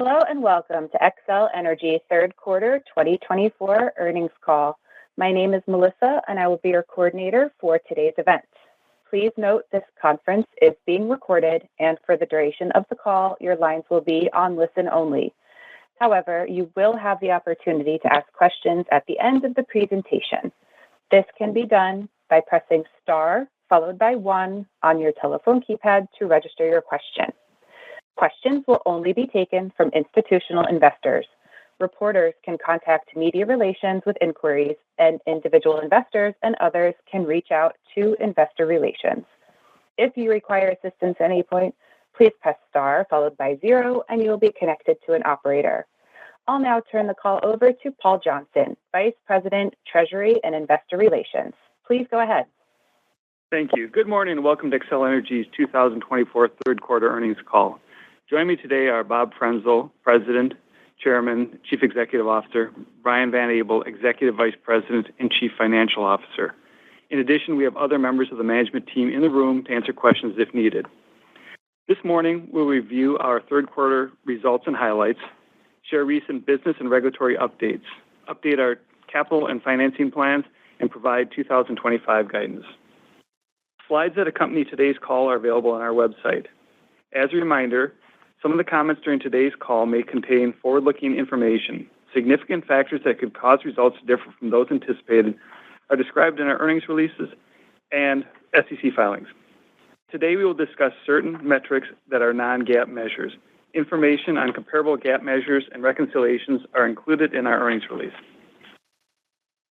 Hello and welcome to XL Energy third quarter 2024 earnings call. My name is Melissa and I will be your coordinator for today's event. Please note this conference is being recorded and for the duration of the call, your lines will be on listen only. However, you will have the opportunity to ask questions at the end of the presentation. This can be done by pressing star followed by 1 on your telephone keypad to register your question. Questions will only be taken from institutional investors. Reporters can contact media relations with inquiries, and individual investors and others can reach out to investor relations. If you require assistance at any point, please press star followed by 0 and you will be connected to an operator. I'll now turn the call over to Paul Johnson, Vice President, Treasury and Investor Relations. Please go ahead. Thank you. Good morning and welcome to XL Energy's 2024 third quarter earnings call. Joining me today are Bob Frenzel, President, Chairman, Chief Executive Officer, Brian Van Abel, Executive Vice President and Chief Financial Officer. In addition, we have other members of the management team in the room to answer questions if needed. This morning, we'll review our third quarter results and highlights, share recent business and regulatory updates, update our capital and financing plans, and provide 2025 guidance. Slides that accompany today's call are available on our website. As a reminder, some of the comments during today's call may contain forward-looking information. Significant factors that could cause results to differ from those anticipated are described in our earnings releases and SEC filings. Today, we will discuss certain metrics that are non-GAAP measures. Information on comparable GAAP measures and reconciliations are included in our earnings release.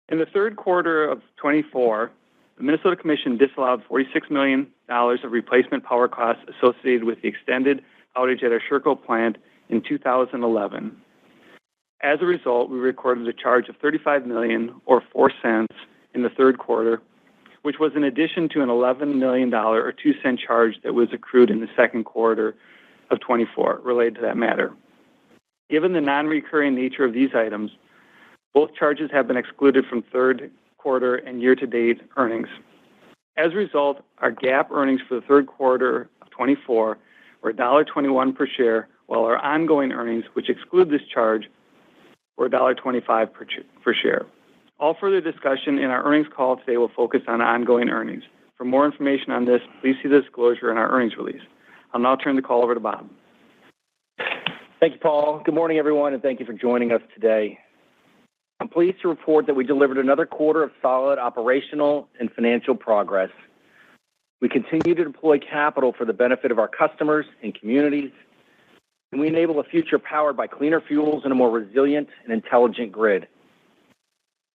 In the third quarter of 2024, the Minnesota Commission disallowed $46 million of replacement power costs associated with the extended outage at our Sherco plant in 2011. As a result, we recorded a charge of $35 million or 4 cents in the third quarter, which was in addition to an $11 million or 2 cent charge that was accrued in the second quarter of 24 related to that matter. Given the non-recurring nature of these items, both charges have been excluded from third quarter and year-to-date earnings. As a result, our GAAP earnings for the third quarter of 24 were $1.21 per share, while our ongoing earnings, which exclude this charge, were $1.25 per share. All further discussion in our earnings call today will focus on ongoing earnings. For more information on this, please see the disclosure in our earnings release. I'll now turn the call over to Bob. Thank you, Paul. Good morning, everyone, and thank you for joining us today. I'm pleased to report that we delivered another quarter of solid operational and financial progress. We continue to deploy capital for the benefit of our customers and communities, and we enable a future powered by cleaner fuels and a more resilient and intelligent grid.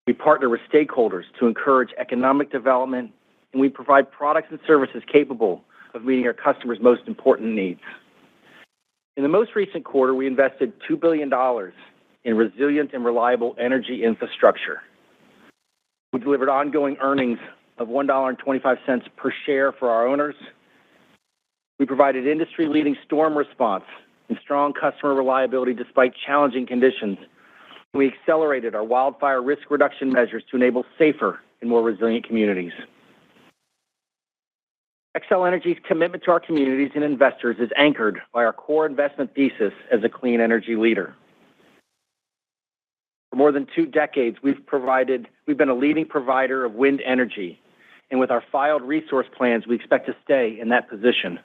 We partner with stakeholders to encourage economic development, and we provide products and services capable of meeting our customers' most important needs. In the most recent quarter, we invested $2 billion in resilient and reliable energy infrastructure. We delivered ongoing earnings of $1.25 per share for our owners. We provided industry-leading storm response and strong customer reliability despite challenging conditions. We accelerated our wildfire risk reduction measures to enable safer and more resilient communities. XL Energy's commitment to our communities and investors is anchored by our core investment thesis as a clean energy leader. For more than 2 decades, we've been a leading provider of wind energy, and with our filed resource plans, we expect to stay in that position.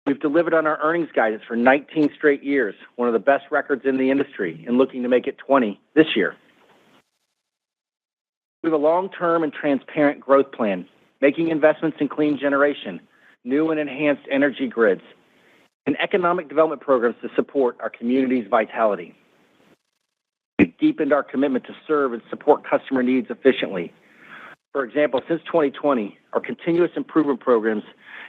We've delivered on our earnings guidance for 19 straight years, one of the best records in the industry, and looking to make it 20 this year. We have a long-term and transparent growth plan, making investments in clean generation, new and enhanced energy grids, and economic development programs to support our community's vitality. We've deepened our commitment to serve and support customer needs efficiently. For example, since 2020, our continuous improvement programs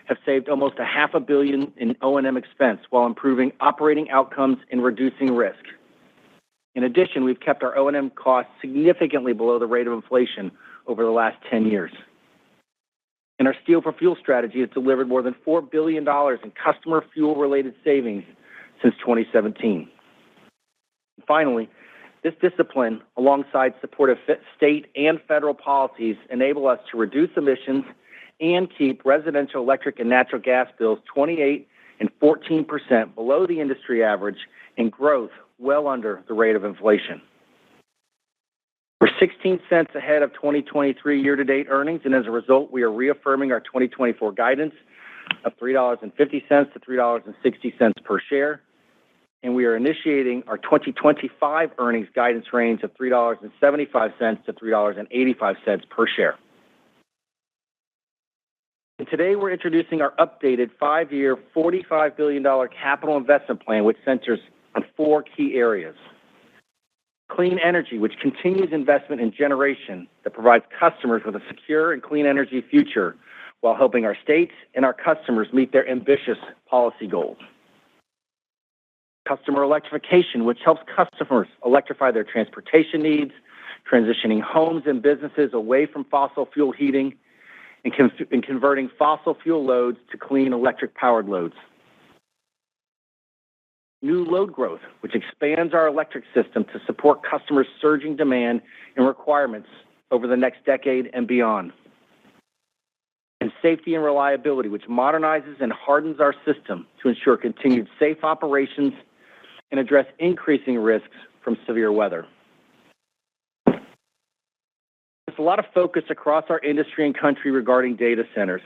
have saved almost $500 million in O&M expense while improving operating outcomes and reducing risk. In addition, we've kept our O&M costs significantly below the rate of inflation over the last 10 years. And our Steel for Fuel strategy has delivered more than $4 billion in customer fuel-related savings since 2017. Finally, this discipline, alongside supportive state and federal policies, enable us to reduce emissions and keep residential electric and natural gas bills 28 and 14% below the industry average, and growth well under the rate of inflation. We're 16 cents ahead of 2023 year-to-date earnings, and as a result, we are reaffirming our 2024 guidance of $3.50 to $3.60 per share, and we are initiating our 2025 earnings guidance range of $3.75 to $3.85 per share. And today, we're introducing our updated 5-year, $45 billion capital investment plan, which centers on 4 key areas. Clean energy, which continues investment in generation that provides customers with a secure and clean energy future while helping our states and our customers meet their ambitious policy goals. Customer electrification, which helps customers electrify their transportation needs, transitioning homes and businesses away from fossil fuel heating and converting fossil fuel loads to clean electric-powered loads. New load growth, which expands our electric system to support customers' surging demand and requirements over the next decade and beyond. And safety and reliability, which modernizes and hardens our system to ensure continued safe operations and address increasing risks from severe weather. There's a lot of focus across our industry and country regarding data centers.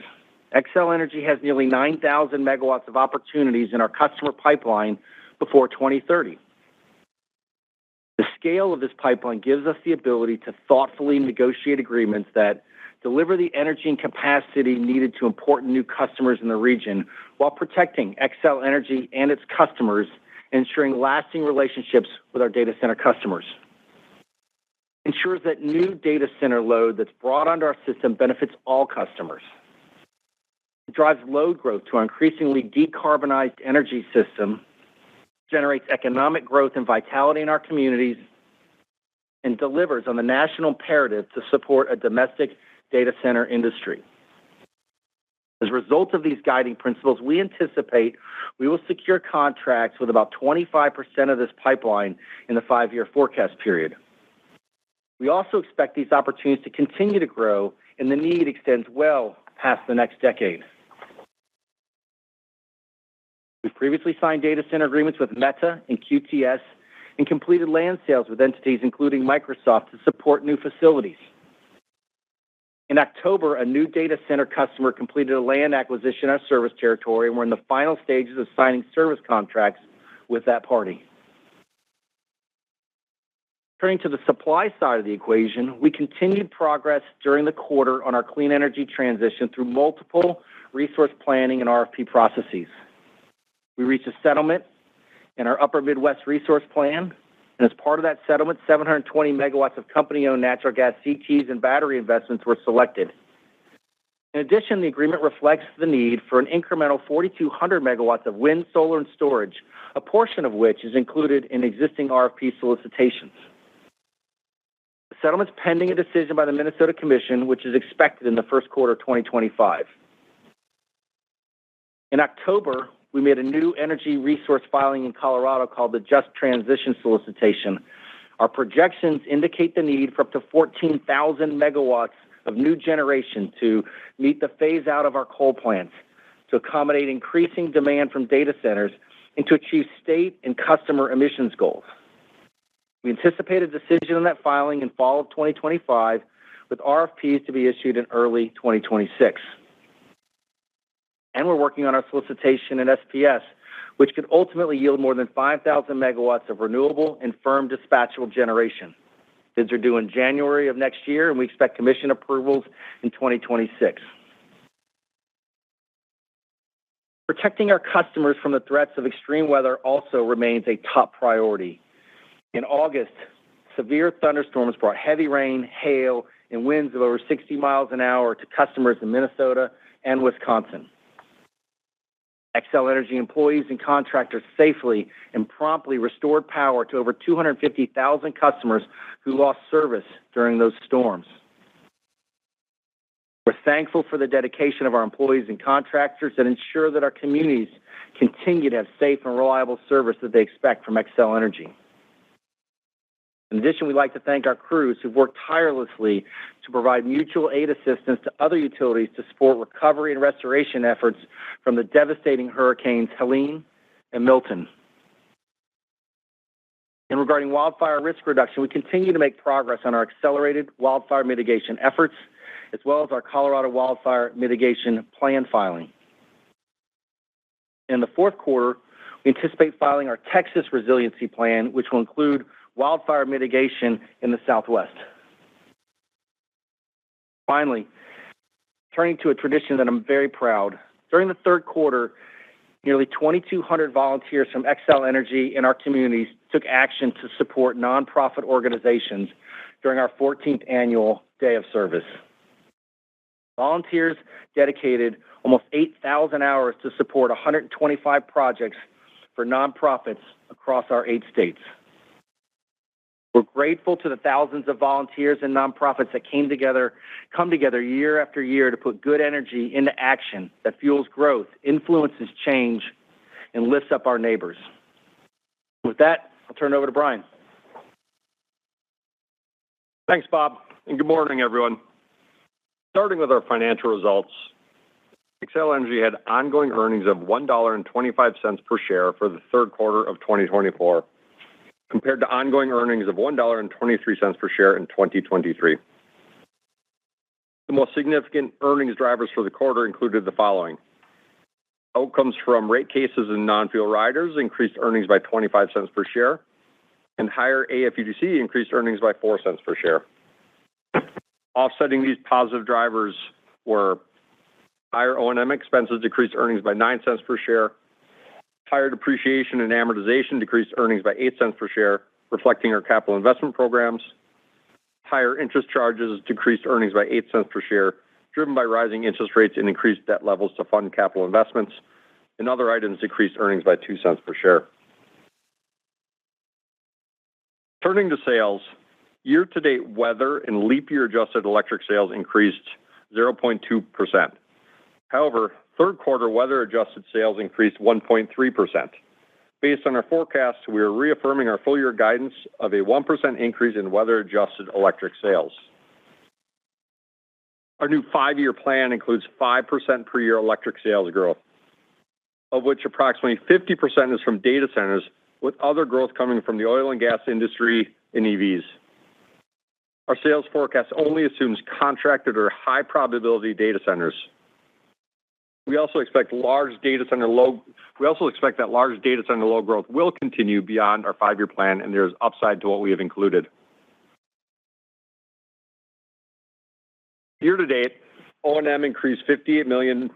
XCel Energy has nearly 9,000 megawatts of opportunities in our customer pipeline before 2030. The scale of this pipeline gives us the ability to thoughtfully negotiate agreements that deliver the energy and capacity needed to important new customers in the region while protecting XCel Energy and its customers and ensuring lasting relationships with our data center customers. Ensures that new data center load that's brought onto our system benefits all customers. It drives load growth to our increasingly decarbonized energy system, generates economic growth and vitality in our communities, and delivers on the national imperative to support a domestic data center industry. As a result of these guiding principles, we anticipate we will secure contracts with about 25% of this pipeline in the 5-year forecast period. We also expect these opportunities to continue to grow, and the need extends well past the next decade. We've previously signed data center agreements with Meta and QTS and completed land sales with entities including Microsoft to support new facilities. In October, a new data center customer completed a land acquisition in our service territory, and we're in the final stages of signing service contracts with that party. Turning to the supply side of the equation, we continued progress during the quarter on our clean energy transition through multiple resource planning and RFP processes. We reached a settlement in our Upper Midwest Resource Plan, and as part of that settlement, 720 megawatts of company-owned natural gas CTs and battery investments were selected. In addition, the agreement reflects the need for an incremental 4,200 megawatts of wind, solar, and storage, a portion of which is included in existing RFP solicitations. The settlement's pending a decision by the Minnesota Commission, which is expected in the first quarter of 2025. In October, we made a new energy resource filing in Colorado called the Just Transition Solicitation. Our projections indicate the need for up to 14,000 megawatts of new generation to meet the phase out of our coal plants, to accommodate increasing demand from data centers, and to achieve state and customer emissions goals. We anticipate a decision on that filing in fall of 2025, with RFPs to be issued in early 2026. And we're working on our solicitation in SPS, which could ultimately yield more than 5,000 megawatts of renewable and firm dispatchable generation. Bids are due in January of next year, and we expect commission approvals in 2026. Protecting our customers from the threats of extreme weather also remains a top priority. In August, severe thunderstorms brought heavy rain, hail, and winds of over 60 miles an hour to customers in Minnesota and Wisconsin. XCel Energy employees and contractors safely and promptly restored power to over 250,000 customers who lost service during those storms. We're thankful for the dedication of our employees and contractors that ensure that our communities continue to have safe and reliable service that they expect from XCel Energy. In addition, we'd like to thank our crews who've worked tirelessly to provide mutual aid assistance to other utilities to support recovery and restoration efforts from the devastating hurricanes Helene and Milton. And regarding wildfire risk reduction, we continue to make progress on our accelerated wildfire mitigation efforts, as well as our Colorado Wildfire Mitigation Plan filing. In the fourth quarter, we anticipate filing our Texas Resiliency Plan, which will include wildfire mitigation in the Southwest. Finally, turning to a tradition that I'm very proud, during the third quarter, nearly 2,200 volunteers from XCEL Energy in our communities took action to support nonprofit organizations during our 14th annual Day of Service. Volunteers dedicated almost 8,000 hours to support 125 projects for nonprofits across our 8 states. We're grateful to the thousands of volunteers and nonprofits that come together year after year to put good energy into action that fuels growth, influences change, and lifts up our neighbors. With that, I'll turn it over to Brian. Thanks, Bob, and good morning, everyone. Starting with our financial results, XCEL Energy had ongoing earnings of $1.25 per share for the third quarter of 2024, compared to ongoing earnings of $1.23 per share in 2023. The most significant earnings drivers for the quarter included the following. Outcomes from rate cases and non-fuel riders increased earnings by 25 cents per share, and higher AFUDC increased earnings by 4 cents per share. Offsetting these positive drivers were higher O&M expenses decreased earnings by 9 cents per share, higher depreciation and amortization decreased earnings by 8 cents per share, reflecting our capital investment programs. Higher interest charges decreased earnings by 8 cents per share, driven by rising interest rates and increased debt levels to fund capital investments, and other items decreased earnings by 2 cents per share. Turning to sales, year-to-date weather and leap year adjusted electric sales increased 0.2%. However, third quarter weather adjusted sales increased 1.3%. Based on our forecast, we are reaffirming our full year guidance of a 1% increase in weather adjusted electric sales. Our new 5-year plan includes 5% per year electric sales growth, of which approximately 50% is from data centers, with other growth coming from the oil and gas industry and EVs. Our sales forecast only assumes contracted or high probability data centers. We also expect that large data center load growth will continue beyond our 5-year plan, and there's upside to what we have included. Year to date, O&M increased $58 million,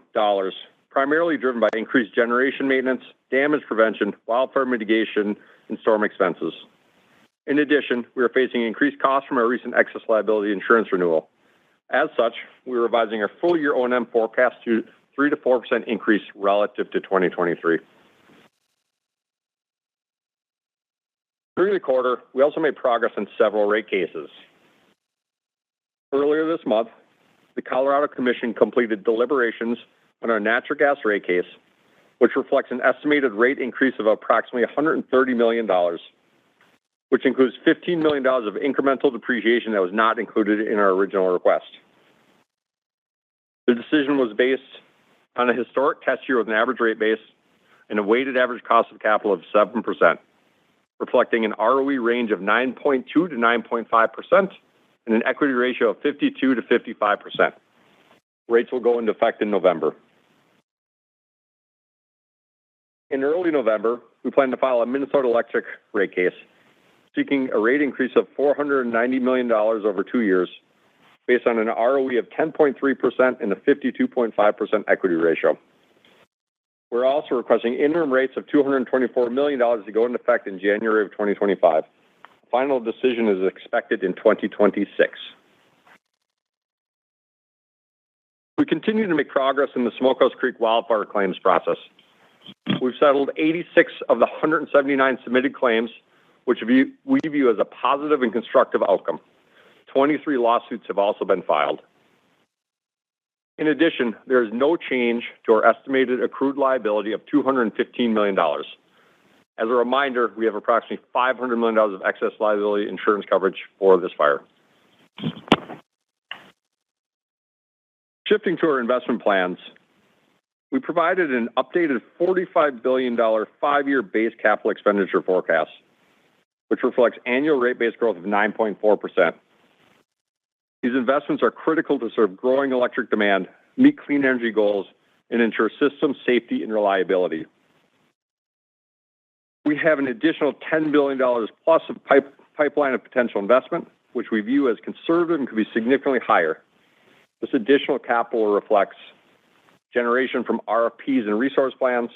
primarily driven by increased generation maintenance, damage prevention, wildfire mitigation, and storm expenses. In addition, we are facing increased costs from our recent excess liability insurance renewal. As such, we are revising our full year O&M forecast to 3 to 4% increase relative to 2023. During the quarter, we also made progress in several rate cases. Earlier this month, the Colorado Commission completed deliberations on our natural gas rate case, which reflects an estimated rate increase of approximately $130 million, which includes $15 million of incremental depreciation that was not included in our original request. The decision was based on a historic test year with an average rate base and a weighted average cost of capital of 7%, reflecting an ROE range of 9.2 to 9.5% and an equity ratio of 52 to 55%. Rates will go into effect in November. In early November, we plan to file a Minnesota Electric rate case, seeking a rate increase of $490 million over 2 years, based on an ROE of 10.3% and a 52.5% equity ratio. We're also requesting interim rates of $224 million to go into effect in January of 2025. Final decision is expected in 2026. We continue to make progress in the Smokehouse Creek wildfire claims process. We've settled 86 of the 179 submitted claims, which we view as a positive and constructive outcome. 23 lawsuits have also been filed. In addition, there is no change to our estimated accrued liability of $215 million. As a reminder, we have approximately $500 million of excess liability insurance coverage for this fire. Shifting to our investment plans, we provided an updated $45 billion 5-year base capital expenditure forecast, which reflects annual rate base growth of 9.4%. These investments are critical to serve growing electric demand, meet clean energy goals, and ensure system safety and reliability. We have an additional $10 billion plus of pipeline of potential investment, which we view as conservative and could be significantly higher. This additional capital reflects generation from RFPs and resource plans,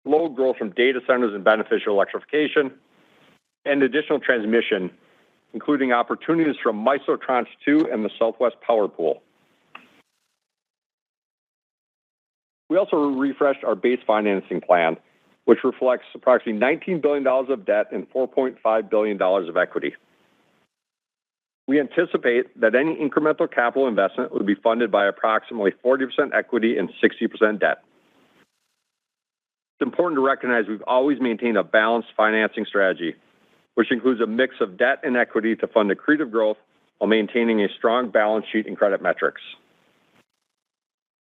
load growth from data centers and beneficial electrification, and additional transmission, including opportunities from MISO Tranche 2 and the Southwest Power Pool. We also refreshed our base financing plan, which reflects approximately $19 billion of debt and $4.5 billion of equity. We anticipate that any incremental capital investment would be funded by approximately 40% equity and 60% debt. It's important to recognize we've always maintained a balanced financing strategy, which includes a mix of debt and equity to fund accretive growth while maintaining a strong balance sheet and credit metrics.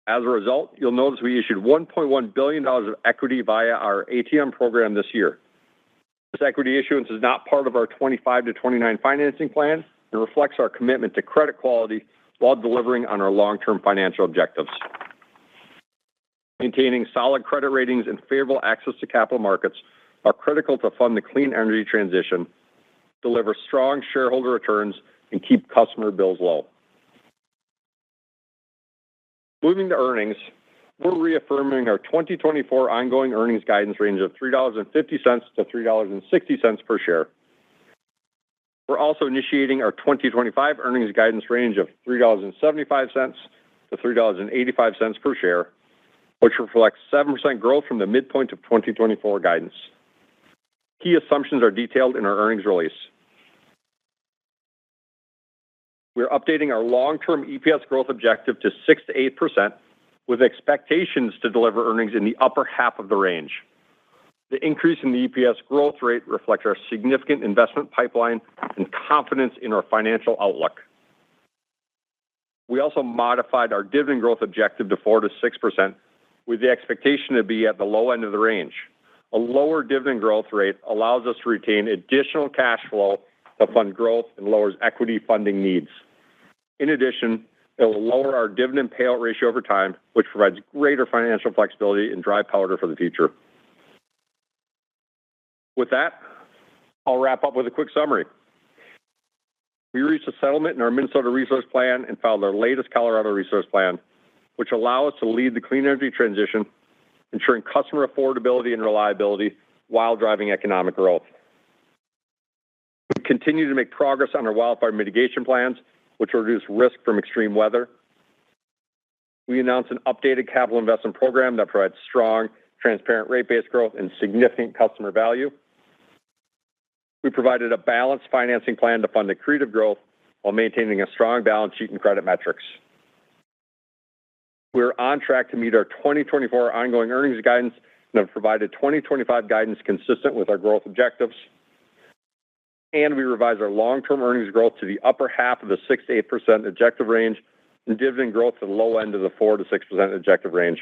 As a result, you'll notice we issued $1.1 billion of equity via our ATM program this year. This equity issuance is not part of our 25 to 29 financing plan and reflects our commitment to credit quality while delivering on our long-term financial objectives. Maintaining solid credit ratings and favorable access to capital markets are critical to fund the clean energy transition, deliver strong shareholder returns, and keep customer bills low. Moving to earnings, we're reaffirming our 2024 ongoing earnings guidance range of $3.50 to $3.60 per share. We're also initiating our 2025 earnings guidance range of $3.75 to $3.85 per share, which reflects 7% growth from the midpoint of 2024 guidance. Key assumptions are detailed in our earnings release. We're updating our long-term EPS growth objective to 6 to 8%, with expectations to deliver earnings in the upper half of the range. The increase in the EPS growth rate reflects our significant investment pipeline and confidence in our financial outlook. We also modified our dividend growth objective to 4 to 6%, with the expectation to be at the low end of the range. A lower dividend growth rate allows us to retain additional cash flow to fund growth and lowers equity funding needs. In addition, it will lower our dividend payout ratio over time, which provides greater financial flexibility and dry powder for the future. With that, I'll wrap up with a quick summary. We reached a settlement in our Minnesota Resource Plan and filed our latest Colorado Resource Plan, which allow us to lead the clean energy transition, ensuring customer affordability and reliability while driving economic growth. We continue to make progress on our wildfire mitigation plans, which will reduce risk from extreme weather. We announced an updated capital investment program that provides strong, transparent rate-based growth and significant customer value. We provided a balanced financing plan to fund accretive growth while maintaining a strong balance sheet and credit metrics. We're on track to meet our 2024 ongoing earnings guidance and have provided 2025 guidance consistent with our growth objectives. And we revised our long-term earnings growth to the upper half of the 6 to 8% objective range and dividend growth to the low end of the 4 to 6% objective range,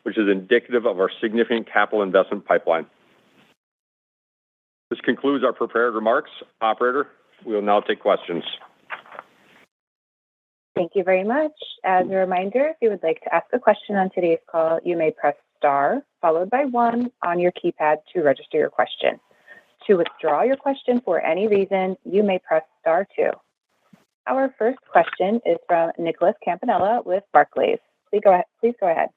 which is indicative of our significant capital investment pipeline. This concludes our prepared remarks. Operator, we will now take questions. Thank you very much. As a reminder, if you would like to ask a question on today's call, you may press star followed by 1 on your keypad to register your question. To withdraw your question for any reason, you may press star 2. Our first question is from Nicholas Campanella with Barclays. Please go ahead.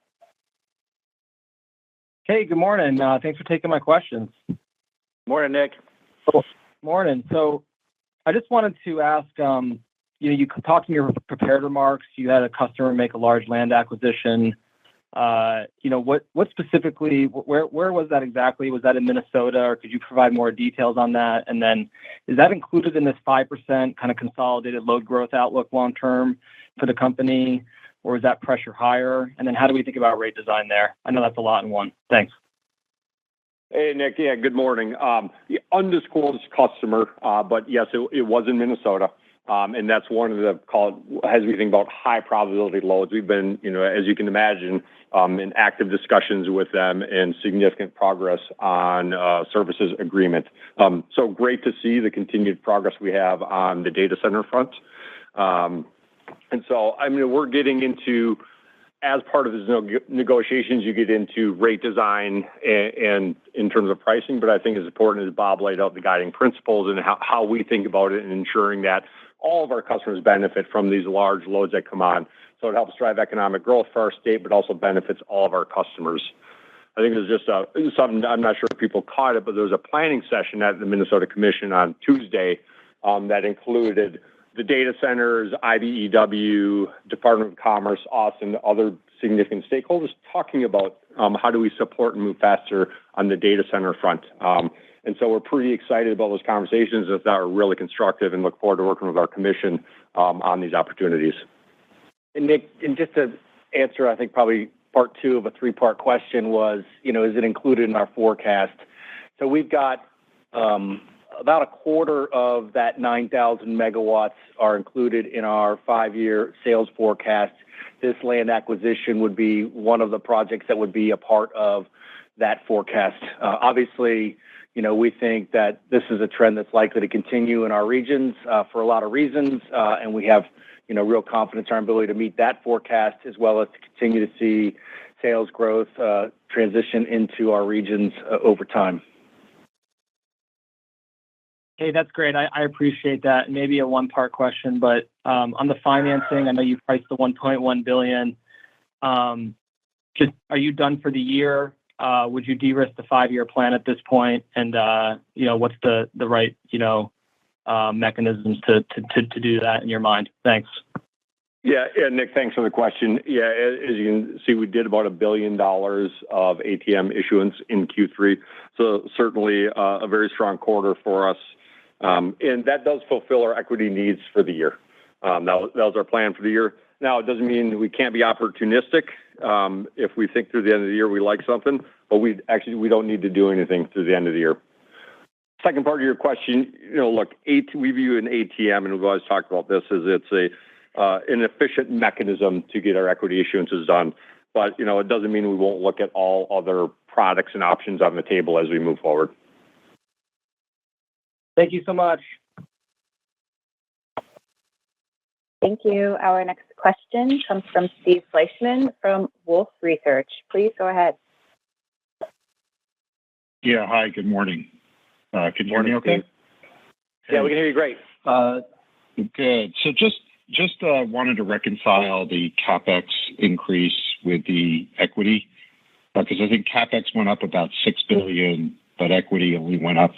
Hey, good morning. Thanks for taking my questions. Morning, Nick. Morning. So I just wanted to ask, you talked in your prepared remarks, you had a customer make a large land acquisition. What specifically, where was that exactly? Was that in Minnesota, or could you provide more details on that? And then is that included in this 5% kind of consolidated load growth outlook long-term for the company, or is that pressure higher? And then how do we think about rate design there? I know that's a lot in one. Thanks. Hey, Nick. Yeah, good morning. The undisclosed customer, but yes, it was in Minnesota. And that's one of the, as we think about high probability loads, we've been, as you can imagine, in active discussions with them and significant progress on services agreement. So great to see the continued progress we have on the data center front. And so, we're getting into, as part of the negotiations, you get into rate design and in terms of pricing, but I think as important as Bob laid out the guiding principles and how we think about it and ensuring that all of our customers benefit from these large loads that come on. So it helps drive economic growth for our state, but also benefits all of our customers. I think there's just something, I'm not sure if people caught it, but there was a planning session at the Minnesota Commission on Tuesday that included the data centers, IBEW, Department of Commerce, Austin, other significant stakeholders talking about how do we support and move faster on the data center front. And so we're pretty excited about those conversations that are really constructive and look forward to working with our commission on these opportunities. And Nick, and just to answer, I think probably part two of a three-part question was, is it included in our forecast? So we've got about a quarter of that 9,000 megawatts are included in our 5-year sales forecast. This land acquisition would be one of the projects that would be a part of that forecast. Obviously, we think that this is a trend that's likely to continue in our regions for a lot of reasons, and we have, real confidence in our ability to meet that forecast as well as to continue to see sales growth transition into our regions over time. Hey, that's great. I appreciate that. Maybe a one-part question, but on the financing, I know you priced the $1.1 billion. Just, are you done for the year? Would you de-risk the 5-year plan at this point? And what's the right mechanisms to do that in your mind? Thanks. Yeah, Nick, thanks for the question. Yeah, as you can see, we did about $1 billion of ATM issuance in Q3, so certainly a very strong quarter for us. And that does fulfill our equity needs for the year. That was our plan for the year. Now, it doesn't mean we can't be opportunistic. If we think through the end of the year we like something, but we don't need to do anything through the end of the year. Second part of your question, look, we view an ATM, and we've always talked about this, as it's an efficient mechanism to get our equity issuances done. But, it doesn't mean we won't look at all other products and options on the table as we move forward. Thank you so much. Thank you. Our next question comes from Steve Fleishman from Wolfe Research. Please go ahead. Yeah, hi, good morning. Can you hear me okay? Yeah, we can hear you great. Good. So just wanted to reconcile the CapEx increase with the equity, because I think CapEx went up about $6 billion, but equity only went up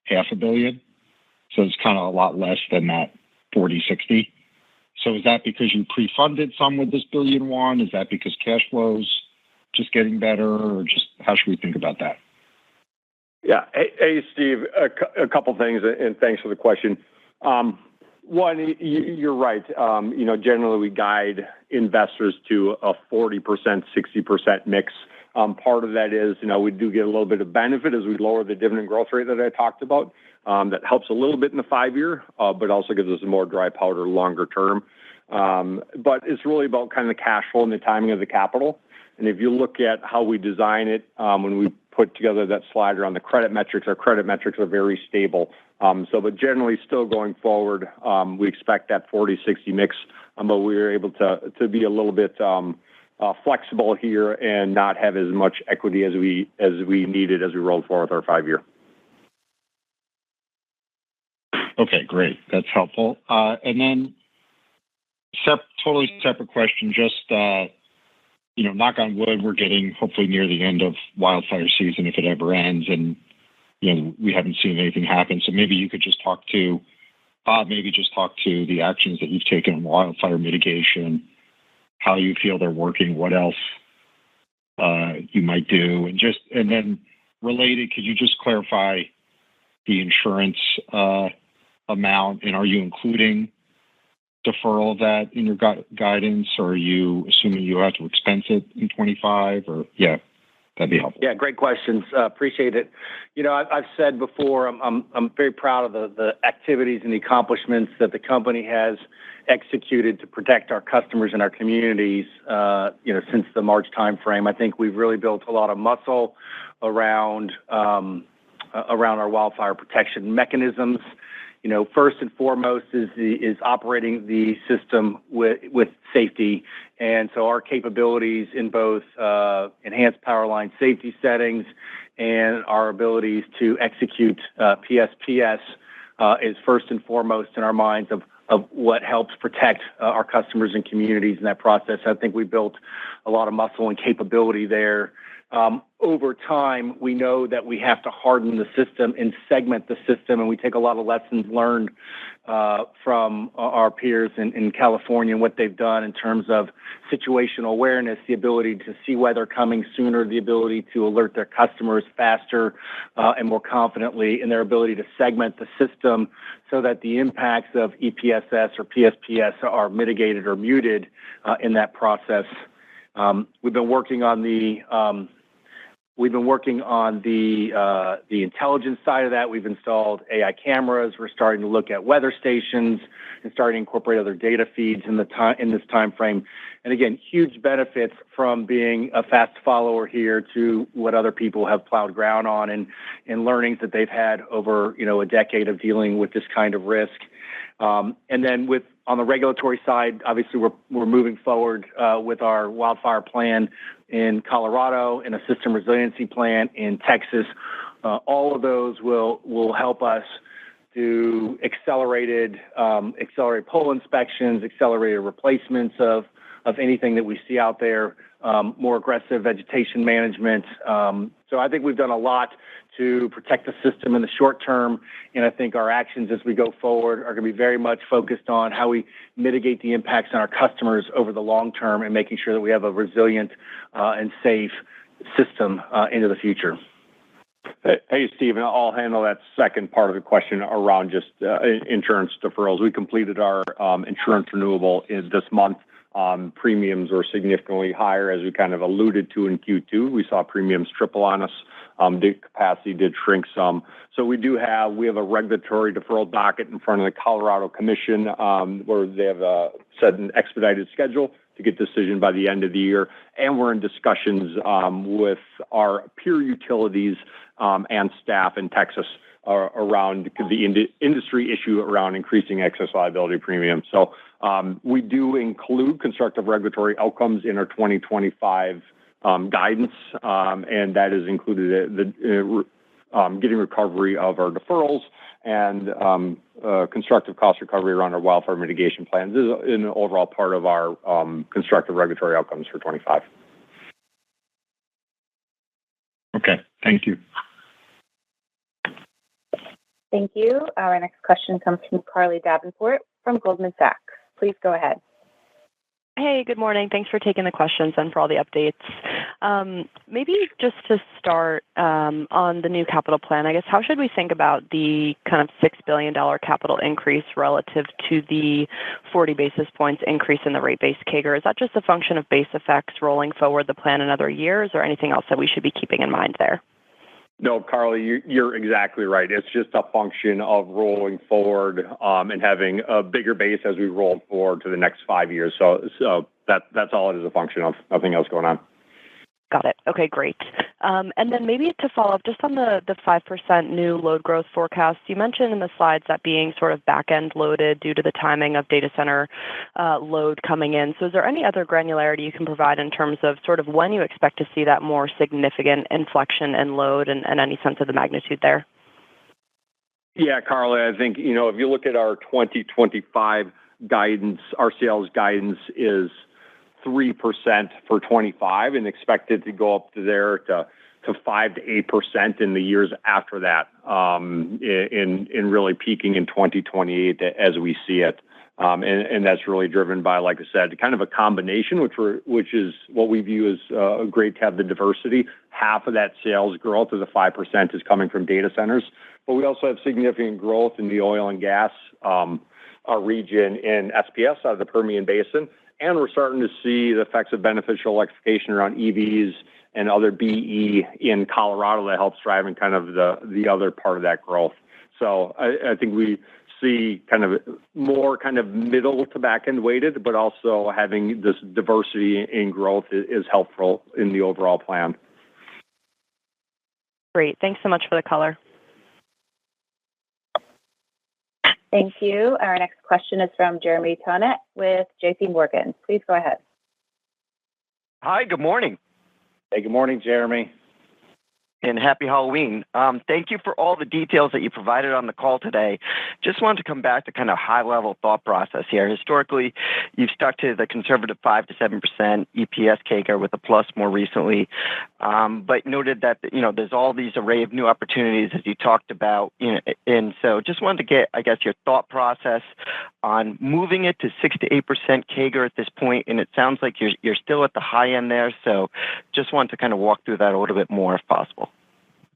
$500 million. So it's kind of a lot less than that 40-60. So is that because you pre-funded some with this $1 billion? Is that because cash flows just getting better, or just how should we think about that? Yeah. Hey, Steve, a couple things, and thanks for the question. One, you're right. Generally we guide investors to a 40%, 60% mix. Part of that is, we do get a little bit of benefit as we lower the dividend growth rate that I talked about. That helps a little bit in the 5-year, but also gives us more dry powder longer term. But it's really about kind of the cash flow and the timing of the capital. And if you look at how we design it, when we put together that slider on the credit metrics, our credit metrics are very stable. But generally still going forward, we expect that 40-60 mix, but we were able to be a little bit flexible here and not have as much equity as we needed as we rolled forward with our 5-year. Okay, great. That's helpful. And then totally separate question, just, knock on wood, we're getting hopefully near the end of wildfire season if it ever ends. And, we haven't seen anything happen. So maybe you could just talk to the actions that you've taken on wildfire mitigation, how you feel they're working, what else you might do. And then related, could you just clarify the insurance amount, and are you including deferral of that in your guidance, or are you assuming you have to expense it in 25? Or That'd be helpful. Yeah, great questions. Appreciate it. I've said before, I'm very proud of the activities and the accomplishments that the company has executed to protect our customers and our communities, since the March timeframe. I think we've really built a lot of muscle around our wildfire protection mechanisms. First and foremost is operating the system with safety. And so our capabilities in both enhanced power line safety settings and our abilities to execute PSPS is first and foremost in our minds of what helps protect our customers and communities in that process. I think we built a lot of muscle and capability there. Over time, we know that we have to harden the system and segment the system, and we take a lot of lessons learned from our peers in California and what they've done in terms of situational awareness, the ability to see weather coming sooner, the ability to alert their customers faster and more confidently, and their ability to segment the system so that the impacts of EPSS or PSPS are mitigated or muted in that process. We've been working on the intelligence side of that. We've installed AI cameras. We're starting to look at weather stations and starting to incorporate other data feeds in this time frame. And again, huge benefits from being a fast follower here to what other people have plowed ground on and learnings that they've had over a decade of dealing with this kind of risk. And then on the regulatory side, obviously we're moving forward with our wildfire plan in Colorado and a system resiliency plan in Texas. All of those will help us do accelerated pole inspections, accelerated replacements of anything that we see out there, more aggressive vegetation management. So I think we've done a lot to protect the system in the short term, and I think our actions as we go forward are going to be very much focused on how we mitigate the impacts on our customers over the long term and making sure that we have a resilient and safe system into the future. Hey, Steve, I'll handle that second part of the question around just insurance deferrals. We completed our insurance renewal this month. Premiums were significantly higher, as we kind of alluded to in Q2. We saw premiums triple on us. The capacity did shrink some. So we have a regulatory deferral docket in front of the Colorado Commission where they have set an expedited schedule to get decision by the end of the year. And we're in discussions with our peer utilities and staff in Texas around the industry issue around increasing excess liability premiums. So we do include constructive regulatory outcomes in our 2025 guidance, and that is included getting recovery of our deferrals and constructive cost recovery around our wildfire mitigation plans. This is an overall part of our constructive regulatory outcomes for 25. Okay, thank you. Thank you. Our next question comes from Carly Davenport from Goldman Sachs. Please go ahead. Hey, good morning. Thanks for taking the questions and for all the updates. Maybe just to start on the new capital plan, I guess, how should we think about the kind of $6 billion capital increase relative to the 40 basis points increase in the rate base CAGR? Is that just a function of base effects rolling forward the plan in other years, or anything else that we should be keeping in mind there? No, Carly, you're exactly right. It's just a function of rolling forward and having a bigger base as we roll forward to the next 5 years. So that's all it is, a function of. Nothing else going on. Got it. Okay, great. And then maybe to follow up just on the 5% new load growth forecast, you mentioned in the slides that being sort of back-end loaded due to the timing of data center load coming in. So is there any other granularity you can provide in terms of sort of when you expect to see that more significant inflection in load and any sense of the magnitude there? Yeah, Carly, I think, if you look at our 2025 guidance, our sales guidance is 3% for 25 and expected to go up to 5 to 8% in the years after that, in really peaking in 2028 as we see it. And that's really driven by, like I said, kind of a combination, which is what we view as great to have the diversity. Half of that sales growth of the 5% is coming from data centers, but we also have significant growth in the oil and gas region in SPS out of the Permian Basin. And we're starting to see the effects of beneficial electrification around EVs and other BE in Colorado that helps driving kind of the other part of that growth. So I think we see kind of more kind of middle to back end weighted, but also having this diversity in growth is helpful in the overall plan. Great. Thanks so much for the color. Thank you. Our next question is from Jeremy Tonet with JP Morgan. Please go ahead. Hi, good morning. Hey, good morning, Jeremy. And happy Halloween. Thank you for all the details that you provided on the call today. Just wanted to come back to kind of high-level thought process here. Historically, you've stuck to the conservative 5 to 7% EPS CAGR with a plus more recently, but noted that there's all these array of new opportunities as you talked about. And so just wanted to get, I guess, your thought process on moving it to 6 to 8% CAGR at this point. And it sounds like you're still at the high end there. So just wanted to kind of walk through that a little bit more if possible.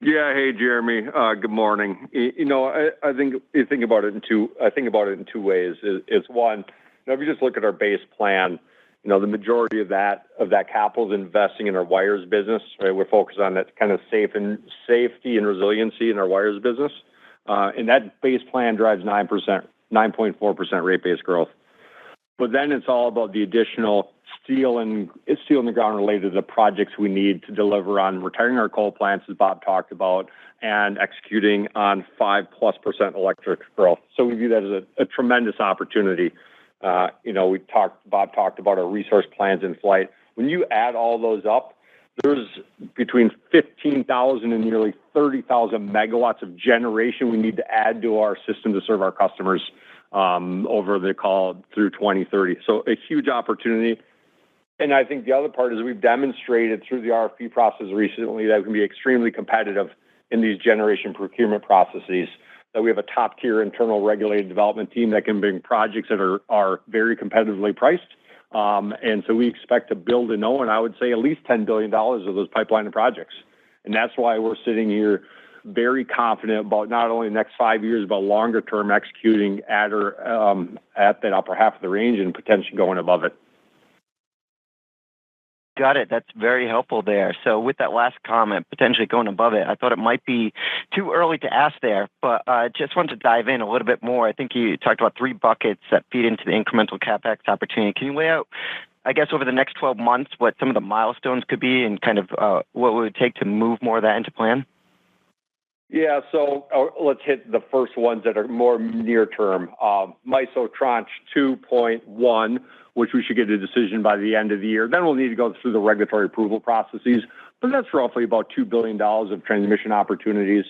Yeah. Hey, Jeremy. Good morning. I think you think about it in two. I think about it in two ways. It's one, if you just look at our base plan, the majority of that capital is investing in our wires business. Right, we're focused on that kind of safety and resiliency in our wires business, and that base plan drives 9.4% rate base growth. But then it's all about the additional steel in the ground related to the projects we need to deliver on retiring our coal plants, as Bob talked about, and executing on 5+% electric growth. So we view that as a tremendous opportunity. Bob talked about our resource plans in flight. When you add all those up, there's between 15,000 and nearly 30,000 megawatts of generation we need to add to our system to serve our customers over the call through 2030. So a huge opportunity. And I think the other part is we've demonstrated through the RFP process recently that we can be extremely competitive in these generation procurement processes, that we have a top-tier internal regulated development team that can bring projects that are very competitively priced. And so we expect to build and own, I would say, at least $10 billion of those pipeline projects. And that's why we're sitting here very confident about not only the next 5 years, but longer term executing at that upper half of the range and potentially going above it. Got it. That's very helpful there. So with that last comment, potentially going above it, I thought it might be too early to ask there, but I just wanted to dive in a little bit more. I think you talked about 3 buckets that feed into the incremental CapEx opportunity. Can you lay out, I guess, over the next 12 months, what some of the milestones could be and kind of what it would take to move more of that into plan? Yeah, so let's hit the first ones that are more near term. MISO Tranche 2.1, which we should get a decision by the end of the year. Then we'll need to go through the regulatory approval processes, but that's roughly about $2 billion of transmission opportunities.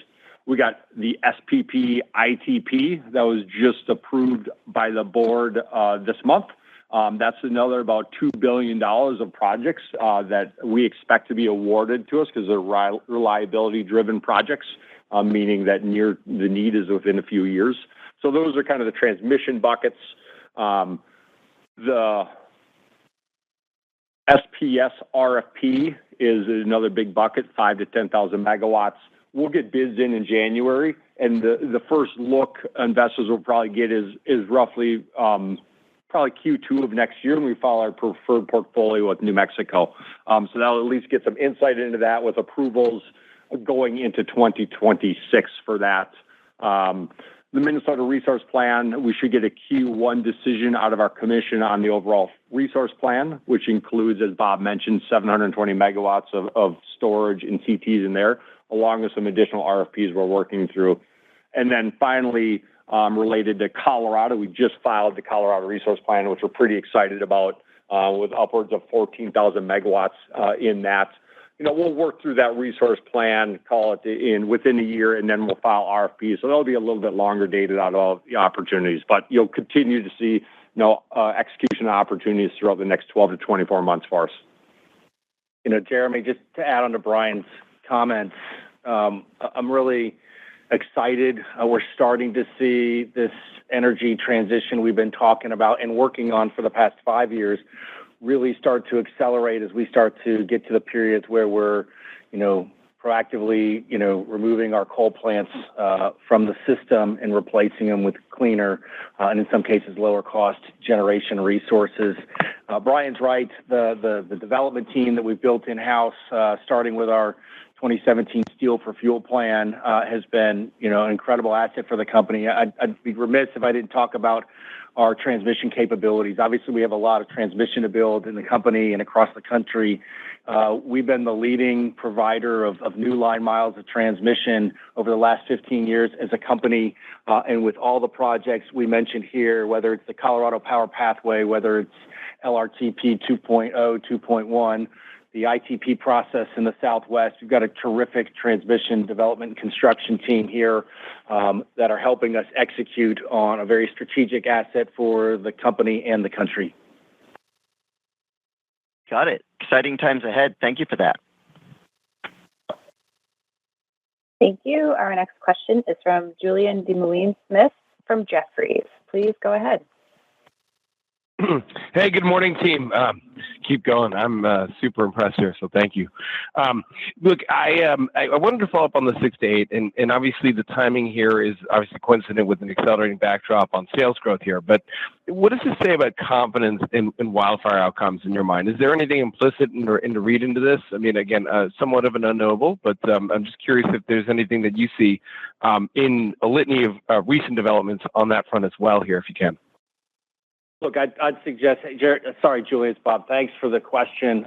We got the SPP ITP that was just approved by the board this month. That's another about $2 billion of projects that we expect to be awarded to us because they're reliability-driven projects, meaning that the need is within a few years. So those are kind of the transmission buckets. The SPS RFP is another big bucket, 5 to 10,000 megawatts. We'll get bids in January, and the first look investors will probably get is roughly probably Q2 of next year, and we follow our preferred portfolio with New Mexico. So that'll at least get some insight into that with approvals going into 2026 for that. The Minnesota Resource Plan, we should get a Q1 decision out of our commission on the overall resource plan, which includes, as Bob mentioned, 720 megawatts of storage and CTs in there, along with some additional RFPs we're working through. And then finally, related to Colorado, we just filed the Colorado Resource Plan, which we're pretty excited about, with upwards of 14,000 megawatts in that. We'll work through that resource plan, call it within a year, and then we'll file RFPs. So that'll be a little bit longer dated out of all the opportunities, but you'll continue to see execution opportunities throughout the next 12 to 24 months for us. Jeremy, just to add on to Brian's comments, I'm really excited. We're starting to see this energy transition we've been talking about and working on for the past 5 years really start to accelerate as we start to get to the periods where we're, proactively, removing our coal plants from the system and replacing them with cleaner and in some cases lower cost generation resources. Brian's right. The development team that we've built in-house, starting with our 2017 Steel for Fuel plan, has been, an incredible asset for the company. I'd be remiss if I didn't talk about our transmission capabilities. Obviously, we have a lot of transmission to build in the company and across the country. We've been the leading provider of new line miles of transmission over the last 15 years as a company. And with all the projects we mentioned here, whether it's the Colorado Power Pathway, whether it's LRTP 2.0, 2.1, the ITP process in the Southwest, we've got a terrific transmission development and construction team here that are helping us execute on a very strategic asset for the company and the country. Got it. Exciting times ahead. Thank you for that. Thank you. Our next question is from Julian Dumoulin-Smith from Jefferies. Please go ahead. Hey, good morning, team. Keep going. I'm super impressed here, so thank you. Look, I wanted to follow up on the 6 to 8, and obviously the timing here is obviously coincident with an accelerating backdrop on sales growth here. But what does this say about confidence in wildfire outcomes in your mind? Is there anything implicit in the read into this? I mean, again, somewhat of an unknowable, but I'm just curious if there's anything that you see in a litany of recent developments on that front as well here, if you can. Look, I'd suggest, sorry, Julian, it's Bob. Thanks for the question.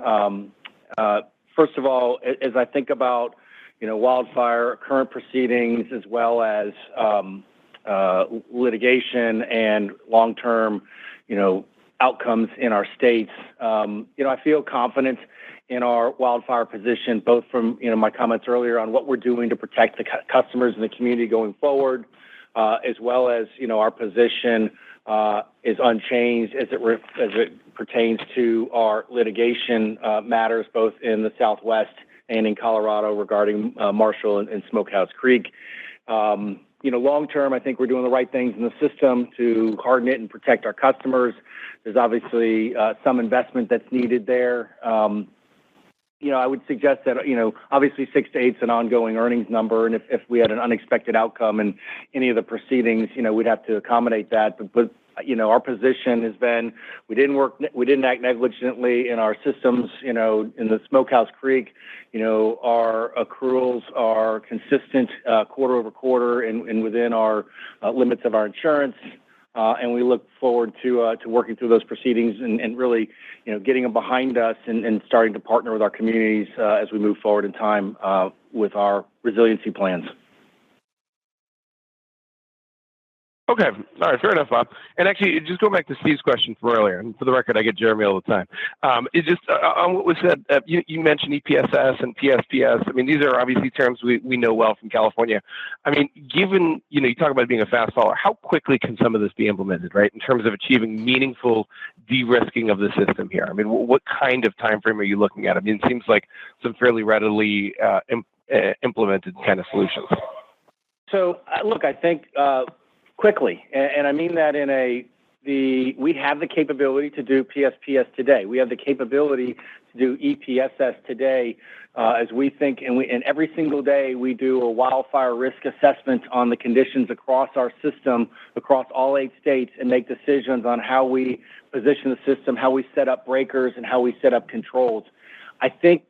First of all, as I think about, wildfire current proceedings as well as litigation and long-term, outcomes in our states, I feel confident in our wildfire position, both from, my comments earlier on what we're doing to protect the customers and the community going forward, as well as, our position is unchanged as it pertains to our litigation matters, both in the Southwest and in Colorado regarding Marshall and Smokehouse Creek. Long term, I think we're doing the right things in the system to harden it and protect our customers. There's obviously some investment that's needed there. I would suggest that, obviously 6 to 8 is an ongoing earnings number. And if we had an unexpected outcome in any of the proceedings, we'd have to accommodate that. But our position has been, we didn't act negligently in our systems, in the Smokehouse Creek, our accruals are consistent quarter over quarter and within our limits of our insurance. And we look forward to working through those proceedings and really, getting them behind us and starting to partner with our communities as we move forward in time with our resiliency plans. Okay. All right. Fair enough, Bob. And actually, just going back to Steve's question from earlier, and for the record, I get Jeremy all the time. It's just on what was said, you mentioned EPSS and PSPS. I mean, these are obviously terms we know well from California. I mean, given, you talk about being a fast follower, how quickly can some of this be implemented, right, in terms of achieving meaningful de-risking of the system here? I mean, what kind of time frame are you looking at? I mean, it seems like some fairly readily implemented kind of solutions. So, look, I think quickly, and I mean that we have the capability to do PSPS today. We have the capability to do EPSS today, as we think, and every single day we do a wildfire risk assessment on the conditions across our system, across all 8 states, and make decisions on how we position the system, how we set up breakers, and how we set up controls. I think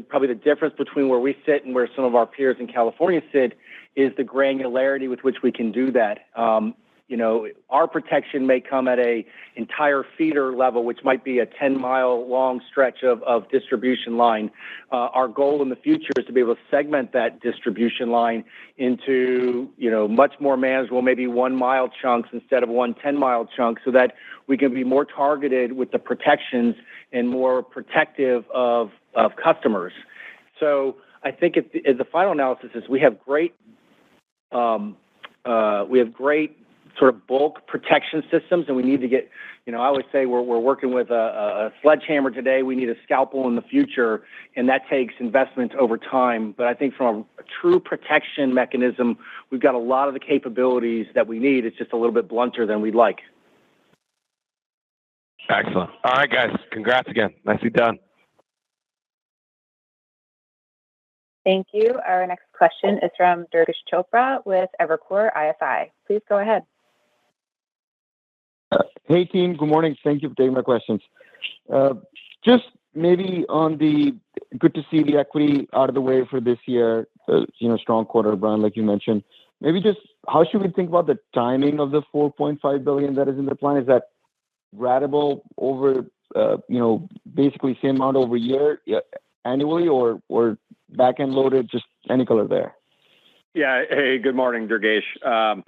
probably the difference between where we sit and where some of our peers in California sit is the granularity with which we can do that. Our protection may come at a entire feeder level, which might be a 10-mile long stretch of distribution line. Our goal in the future is to be able to segment that distribution line into, much more manageable, maybe 1-mile chunks instead of 1 10-mile chunk, so that we can be more targeted with the protections and more protective of customers. So I think the final analysis is we have great sort of bulk protection systems, and we need to get, I always say we're working with a sledgehammer today. We need a scalpel in the future, and that takes investment over time. But I think from a true protection mechanism, we've got a lot of the capabilities that we need. It's just a little bit blunter than we'd like. Excellent. All right, guys. Congrats again. Nicely done. Thank you. Our next question is from Durgesh Chopra with Evercore ISI. Please go ahead. Hey, team. Good morning. Thank you for taking my questions. Just maybe on the good to see the equity out of the way for this year, strong quarter, Brian, like you mentioned. Maybe just how should we think about the timing of the $4.5 billion that is in the plan? Is that ratable over, basically same amount over year annually or back-end loaded? Just any color there. Yeah. Hey, good morning, Durgesh. I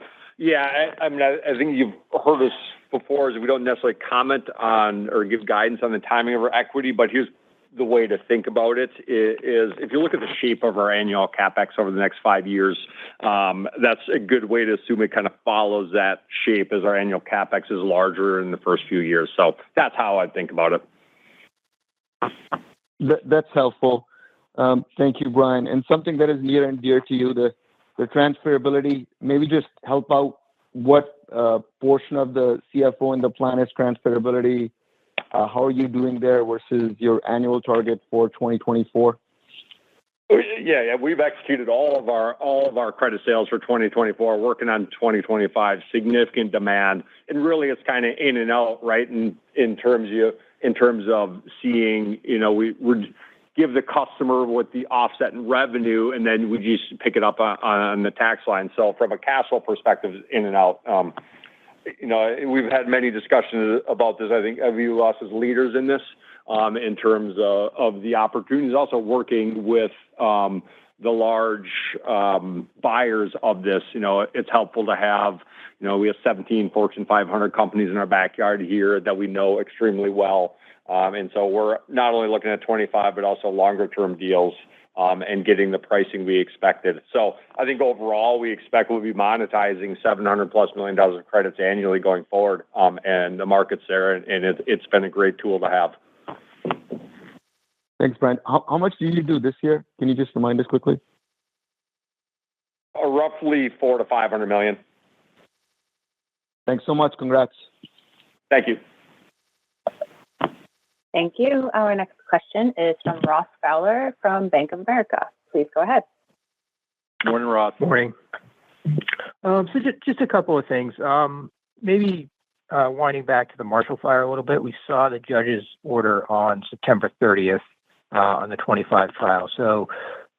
think you've heard us before, is we don't necessarily comment on or give guidance on the timing of our equity, but here's the way to think about it is if you look at the shape of our annual CapEx over the next 5 years, that's a good way to assume it kind of follows that shape as our annual CapEx is larger in the first few years. So that's how I think about it. That's helpful. Thank you, Brian. And something that is near and dear to you, the transferability, maybe just help out what portion of the CFO in the plan is transferability. How are you doing there versus your annual target for 2024? Yeah, we've executed all of our credit sales for 2024, working on 2025, significant demand, and really it's kind of in and out, right? In terms of seeing, we give the customer with the offset in revenue, and then we just pick it up on the tax line. So from a cash flow perspective, in and out. We've had many discussions about this. I think I view us as leaders in this, in terms of the opportunities, also working with the large buyers of this. It's helpful to have, we have 17 Fortune 500 companies in our backyard here that we know extremely well. And so we're not only looking at 25, but also longer term deals and getting the pricing we expected. So I think overall, we expect we'll be monetizing $700+ million of credits annually going forward. And the market's there, and it's been a great tool to have. Thanks, Brian. How much do you do this year? Can you just remind us quickly? Roughly $400 to $500 million. Thanks so much. Congrats. Thank you. Thank you. Our next question is from Ross Fowler from Bank of America. Please go ahead. Morning, Ross. Morning. So just a couple of things. Maybe winding back to the Marshall Fire a little bit. We saw the judge's order on September 30th on the 25 trial. So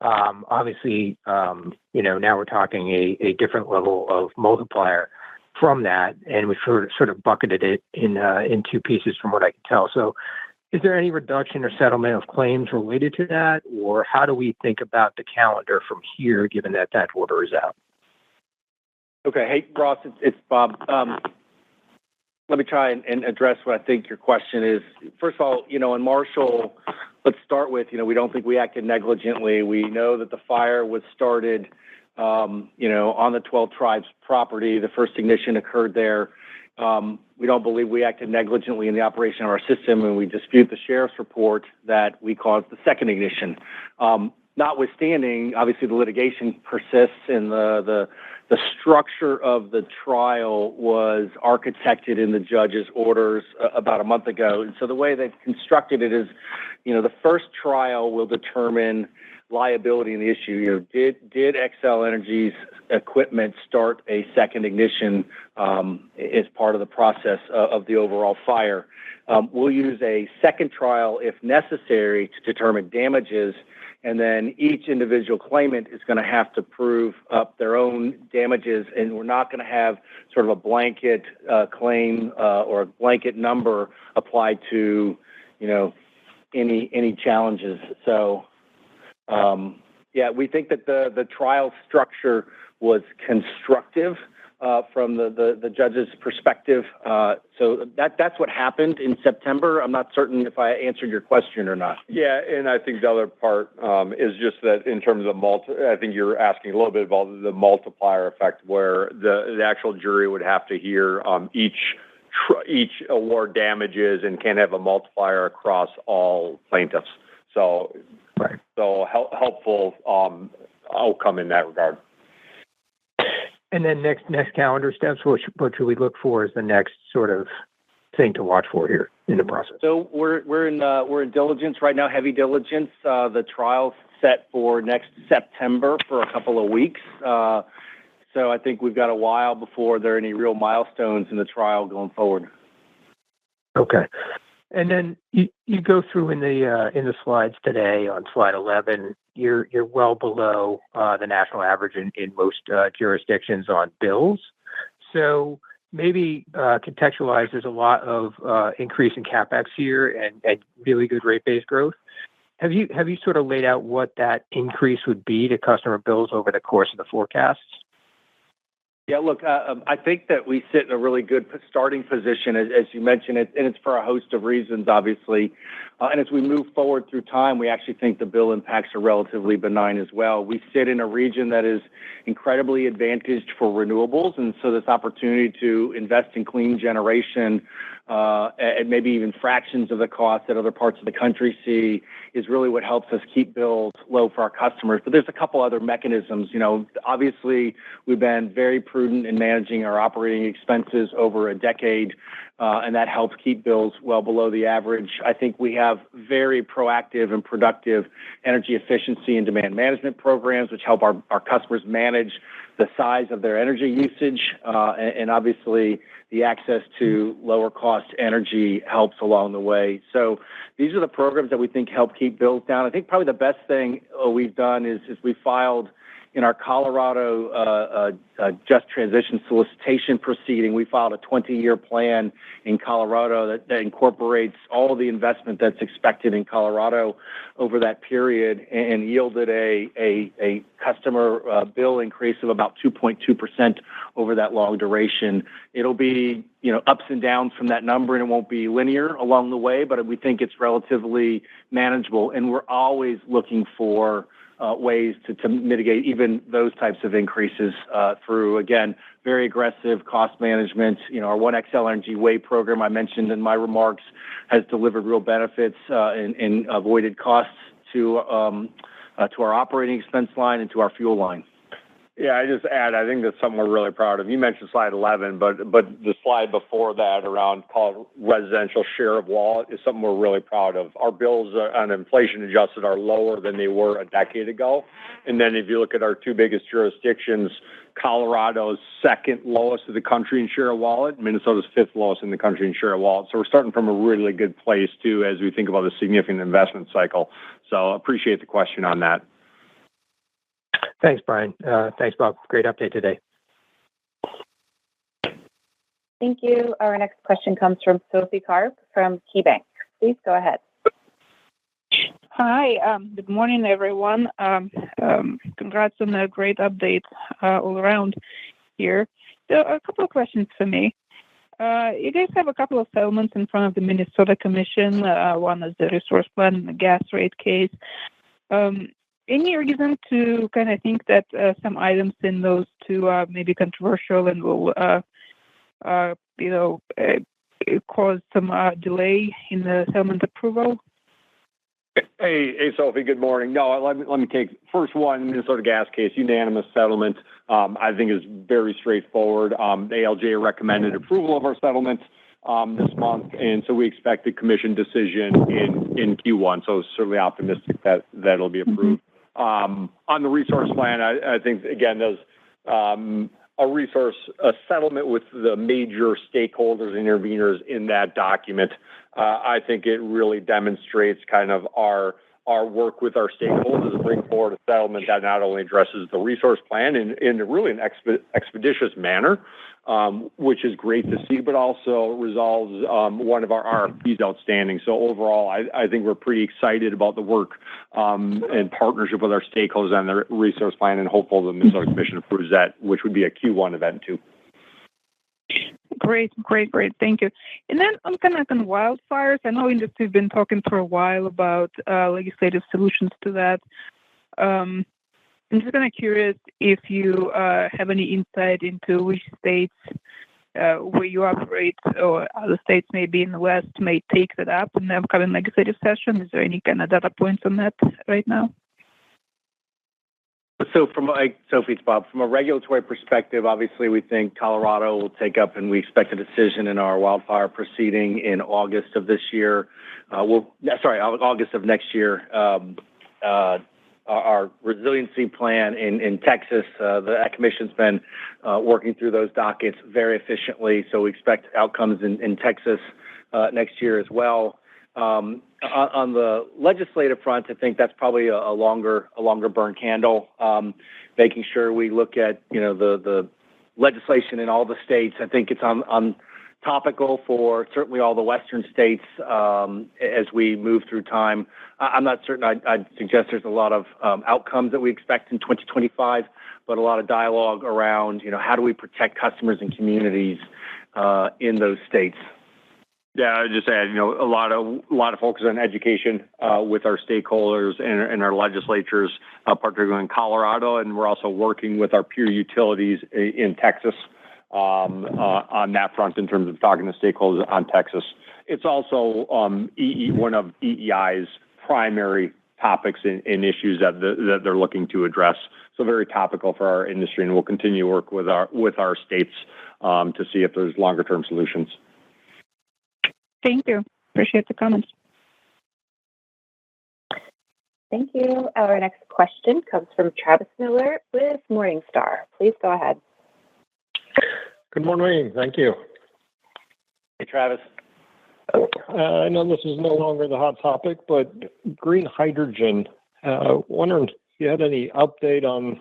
obviously, now we're talking a different level of multiplier from that, and we sort of bucketed it in two pieces from what I can tell. So is there any reduction or settlement of claims related to that, or how do we think about the calendar from here, given that order is out? Okay. Hey, Ross, it's Bob. Let me try and address what I think your question is. First of all, in Marshall, let's start with, we don't think we acted negligently. We know that the fire was started, on the 12 Tribes property. The first ignition occurred there. We don't believe we acted negligently in the operation of our system, and we dispute the sheriff's report that we caused the second ignition. Notwithstanding, obviously the litigation persists, and the structure of the trial was architected in the judge's orders about a month ago. And so the way they've constructed it is, the first trial will determine liability in the issue. Did XCel Energy's equipment start a second ignition as part of the process of the overall fire? We'll use a second trial if necessary to determine damages, and then each individual claimant is going to have to prove up their own damages, and we're not going to have sort of a blanket claim or a blanket number applied to, any challenges. So, we think that the trial structure was constructive from the judge's perspective. So that's what happened in September. I'm not certain if I answered your question or not. Yeah, and I think the other part is just that in terms of I think you're asking a little bit about the multiplier effect, where the actual jury would have to hear each award damages and can have a multiplier across all plaintiffs. So, right. So helpful outcome in that regard. And then next calendar steps, what should we look for as the next sort of thing to watch for here in the process? So we're in diligence right now, heavy diligence. The trial set for next September for a couple of weeks. So I think we've got a while before there are any real milestones in the trial going forward. Okay. And then you go through in the slides today on slide 11, you're well below the national average in most jurisdictions on bills. So maybe contextualize, there's a lot of increase in CapEx here and really good rate base growth. Have you sort of laid out what that increase would be to customer bills over the course of the forecasts? Yeah, look, I think that we sit in a really good starting position, as you mentioned, and it's for a host of reasons, obviously. And as we move forward through time, we actually think the bill impacts are relatively benign as well. We sit in a region that is incredibly advantaged for renewables, and so this opportunity to invest in clean generation at maybe even fractions of the cost that other parts of the country see is really what helps us keep bills low for our customers. But there's a couple other mechanisms. Obviously, we've been very prudent in managing our operating expenses over a decade, and that helps keep bills well below the average. I think we have very proactive and productive energy efficiency and demand management programs, which help our customers manage the size of their energy usage, and obviously the access to lower cost energy helps along the way. So these are the programs that we think help keep bills down. I think probably the best thing we've done is we filed in our Colorado Just Transition Solicitation proceeding. We filed a 20-year plan in Colorado that incorporates all of the investment that's expected in Colorado over that period and yielded a customer bill increase of about 2.2% over that long duration. It'll be ups and downs from that number, and it won't be linear along the way, but we think it's relatively manageable. And we're always looking for ways to mitigate even those types of increases through, again, very aggressive cost management. Our One XL Energy Way program I mentioned in my remarks has delivered real benefits in avoided costs to our operating expense line and to our fuel line. Yeah, I just add, I think that's something we're really proud of. You mentioned slide 11, but the slide before that around called residential share of wallet is something we're really proud of. Our bills on inflation adjusted are lower than they were a decade ago. And then if you look at our two biggest jurisdictions, Colorado's second lowest in the country in share of wallet, Minnesota's fifth lowest in the country in share of wallet. So we're starting from a really good place too as we think about a significant investment cycle. So appreciate the question on that. Thanks, Brian. Thanks, Bob. Great update today. Thank you. Our next question comes from Sophie Karp from KeyBank. Please go ahead. Hi. Good morning, everyone. Congrats on a great update all around here. So a couple of questions for me. You guys have a couple of settlements in front of the Minnesota Commission. One is the resource plan and the gas rate case. Any reason to kind of think that some items in those two are maybe controversial and will, cause some delay in the settlement approval? Hey, Sophie. Good morning. No, let me take first one. Minnesota gas case, unanimous settlement. I think is very straightforward. The ALJ recommended approval of our settlement this month, and so we expect a commission decision in Q1. So certainly optimistic that that'll be approved. On the resource plan, I think again there's a settlement with the major stakeholders and interveners in that document. I think it really demonstrates kind of our work with our stakeholders to bring forward a settlement that not only addresses the resource plan in really an expeditious manner, which is great to see, but also resolves one of our RFPs outstanding. So overall, I think we're pretty excited about the work and partnership with our stakeholders on the resource plan, and hopeful the Minnesota Commission approves that, which would be a Q1 event too. Great. Thank you. And then on kind of on wildfires, I know industry's been talking for a while about legislative solutions to that. I'm just kind of curious if you have any insight into which states where you operate or other states maybe in the West may take that up in the upcoming legislative session. Is there any kind of data points on that right now? So Sophie, it's Bob. From a regulatory perspective, obviously we think Colorado will take up, and we expect a decision in our wildfire proceeding in August of this year. August of next year. our resiliency plan in Texas. The commission's been working through those dockets very efficiently, so we expect outcomes in Texas next year as well. On the legislative front, I think that's probably a longer burn candle. Making sure we look at the legislation in all the states. I think it's on topical for certainly all the Western states as we move through time. I'm not certain. I'd suggest there's a lot of outcomes that we expect in 2025, but a lot of dialogue around how do we protect customers and communities in those states. Yeah, I would just add, a lot of focus on education with our stakeholders and our legislatures, particularly in Colorado, and we're also working with our peer utilities in Texas on that front in terms of talking to stakeholders on Texas. It's also one of EEI's primary topics and issues that they're looking to address. So very topical for our industry, and we'll continue to work with our states to see if there's longer term solutions. Thank you. Appreciate the comments. Thank you. Our next question comes from Travis Miller with Morningstar. Please go ahead. Good morning. Thank you. Hey, Travis. I know this is no longer the hot topic, but green hydrogen. Wondering if you had any update on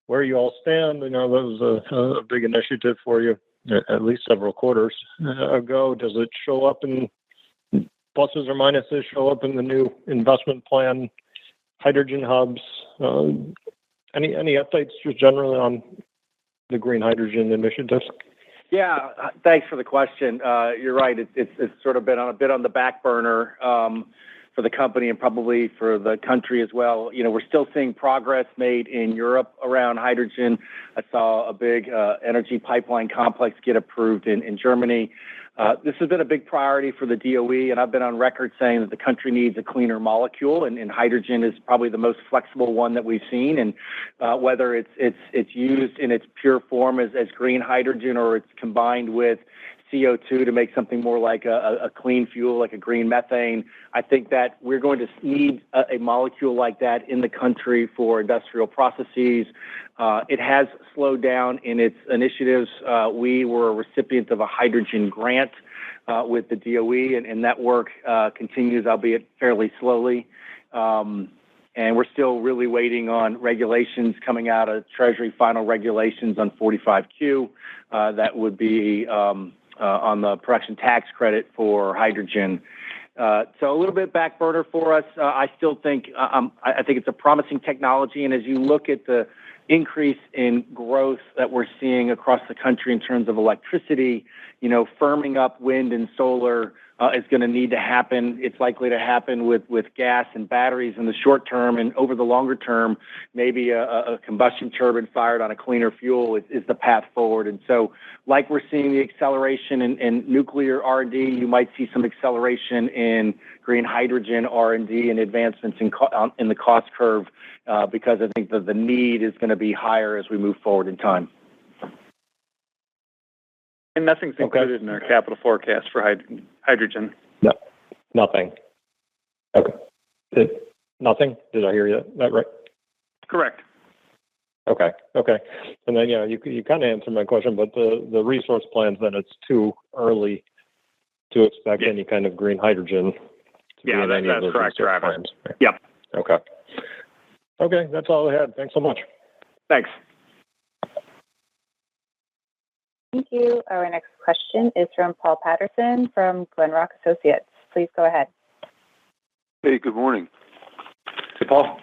where you all stand. I know that was a big initiative for you at least several quarters ago. Does it show up in pluses or minuses, show up in the new investment plan, hydrogen hubs? Any updates just generally on the green hydrogen initiatives? Yeah, thanks for the question. You're right. It's sort of been a bit on the back burner for the company and probably for the country as well. We're still seeing progress made in Europe around hydrogen. I saw a big energy pipeline complex get approved in Germany. This has been a big priority for the DOE, and I've been on record saying that the country needs a cleaner molecule, and hydrogen is probably the most flexible one that we've seen. And whether it's used in its pure form as green hydrogen or it's combined with CO2 to make something more like a clean fuel, like a green methane, I think that we're going to need a molecule like that in the country for industrial processes. It has slowed down in its initiatives. We were a recipient of a hydrogen grant with the DOE, and that work continues, albeit fairly slowly. And we're still really waiting on regulations coming out of Treasury, final regulations on 45Q. That would be on the production tax credit for hydrogen. So a little bit back burner for us. I still think, I think it's a promising technology. And as you look at the increase in growth that we're seeing across the country in terms of electricity, firming up wind and solar is going to need to happen. It's likely to happen with gas and batteries in the short term, and over the longer term, maybe a combustion turbine fired on a cleaner fuel is the path forward. And so, like we're seeing the acceleration in nuclear R&D, you might see some acceleration in green hydrogen R&D and advancements in the cost curve because I think that the need is going to be higher as we move forward in time. And nothing's included in our capital forecast for hydrogen. No, nothing. Okay. Nothing? Did I hear that right? Correct. Okay. And then, you kind of answered my question, but the resource plans, then it's too early to expect any kind of green hydrogen to be in any of those correct, resource plans. Yep. Okay, that's all I had. Thanks so much. Thanks. Thank you. Our next question is from Paul Patterson from Glenrock Associates. Please go ahead. Hey, good morning. Hey, Paul.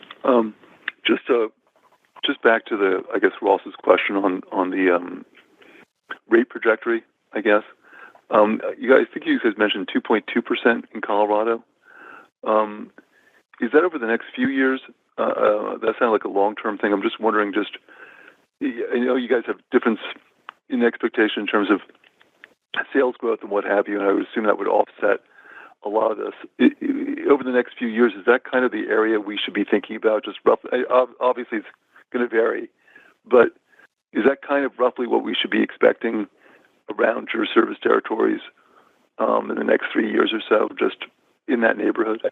Just back to Ross's question on the rate trajectory, I guess. I think you guys mentioned 2.2% in Colorado. Is that over the next few years? That sounded like a long-term thing. I'm just wondering, I know you guys have difference in expectation in terms of sales growth and what have you, and I would assume that would offset a lot of this. Over the next few years, is that kind of the area we should be thinking about? Just roughly, obviously it's going to vary, but is that kind of roughly what we should be expecting around your service territories in the next 3 years or so, just in that neighborhood?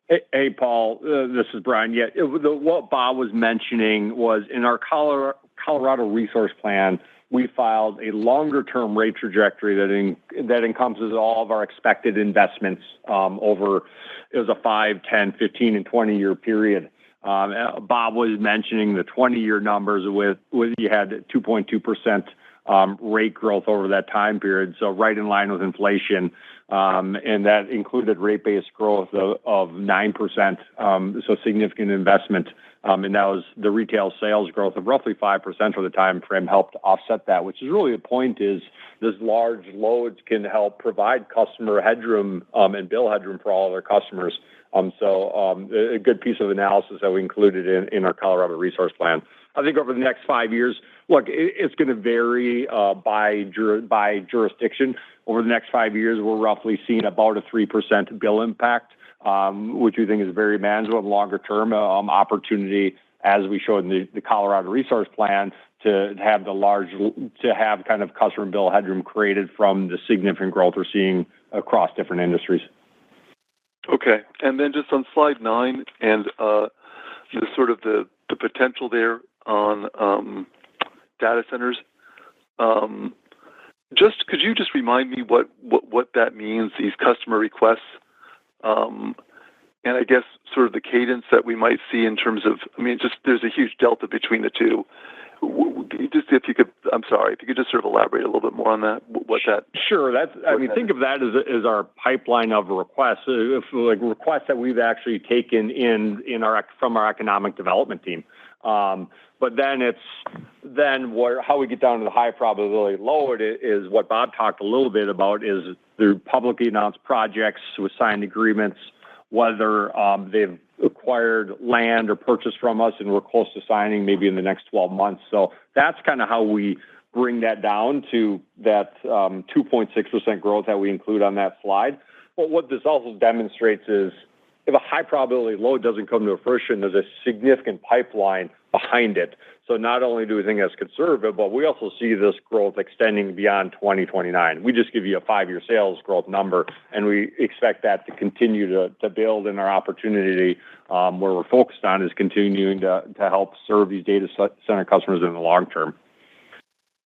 Hey, Paul, this is Brian. Yeah, what Bob was mentioning was in our Colorado resource plan, we filed a longer-term rate trajectory that encompasses all of our expected investments over, it was a 5, 10, 15, and 20-year period. Bob was mentioning the 20-year numbers with you had 2.2% rate growth over that time period, so right in line with inflation, and that included rate-based growth of 9%, so significant investment, and that was the retail sales growth of roughly 5% for the time frame helped offset that, which is really the point is this large loads can help provide customer headroom and bill headroom for all of their customers. A good piece of analysis that we included in our Colorado resource plan. I think over the next 5 years, look, it's going to vary by jurisdiction. Over the next 5 years, we're roughly seeing about a 3% bill impact, which we think is very manageable and longer term opportunity, as we showed in the Colorado resource plan, to have kind of customer bill headroom created from the significant growth we're seeing across different industries. Okay, and then just on slide 9 and the sort of the potential there on data centers. Could you just remind me what that means? These customer requests, and I guess sort of the cadence that we might see in terms of. I mean, just there's a huge delta between the two. If you could just sort of elaborate a little bit more on that. Sure. Think of that as our pipeline of requests, requests that we've actually taken from our economic development team. But then how we get down to the high probability load is what Bob talked a little bit about is the publicly announced projects with signed agreements, whether they've acquired land or purchased from us and we're close to signing maybe in the next 12 months. So that's kind of how we bring that down to that 2.6% growth that we include on that slide. But what this also demonstrates is if a high probability load doesn't come to fruition, there's a significant pipeline behind it. So not only do we think that's conservative, but we also see this growth extending beyond 2029. We just give you a 5-year sales growth number, and we expect that to continue to build in our opportunity where we're focused on is continuing to help serve these data center customers in the long term.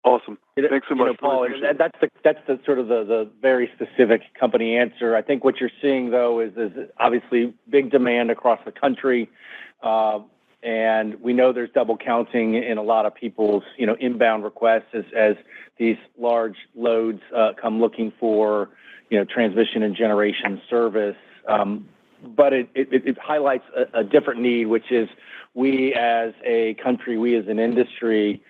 Awesome. Thanks so much, Paul. That's the sort of the very specific company answer. I think what you're seeing though is obviously big demand across the country. And we know there's double counting in a lot of people's, inbound requests as these large loads come looking for, transmission and generation service. But it highlights a different need, which is we as a country, we as an industry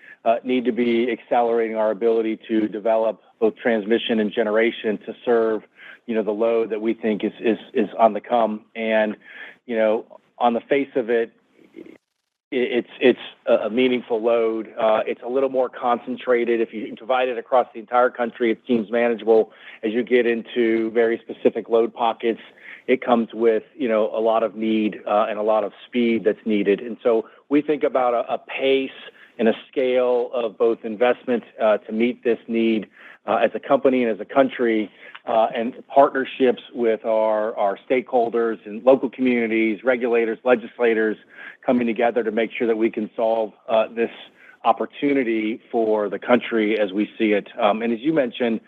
need to be accelerating our ability to develop both transmission and generation to serve, the load that we think is on the come. And, on the face of it, it's a meaningful load. It's a little more concentrated. If you divide it across the entire country, it seems manageable. As you get into very specific load pockets, it comes with, a lot of need and a lot of speed that's needed. And so we think about a pace and a scale of both investment to meet this need as a company and as a country, and partnerships with our stakeholders and local communities, regulators, legislators coming together to make sure that we can solve this opportunity for the country as we see it. And as you mentioned,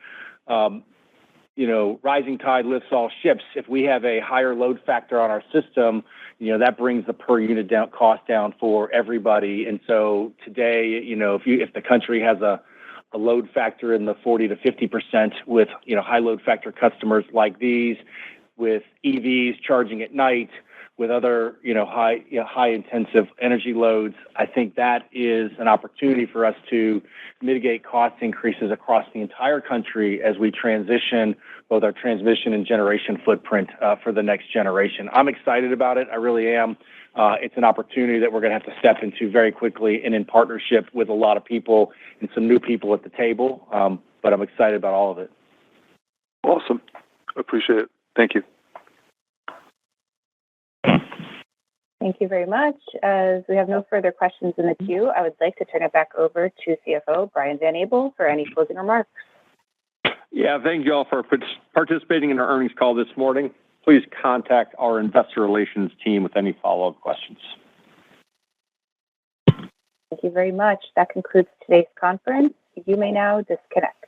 rising tide lifts all ships. If we have a higher load factor on our system, that brings the per unit cost down for everybody. And so today, if the country has a load factor in the 40 to 50% with, high load factor customers like these, with EVs charging at night, with other, high intensive energy loads, I think that is an opportunity for us to mitigate cost increases across the entire country as we transition both our transmission and generation footprint for the next generation. I'm excited about it. I really am. It's an opportunity that we're going to have to step into very quickly and in partnership with a lot of people and some new people at the table. But I'm excited about all of it. Awesome. Appreciate it. Thank you. Thank you very much. As we have no further questions in the queue, I would like to turn it back over to CFO Brian Van Abel for any closing remarks. Yeah, thank you all for participating in our earnings call this morning. please contact our investor relations team with any follow-up questions. Thank you very much. That concludes today's conference. You may now disconnect.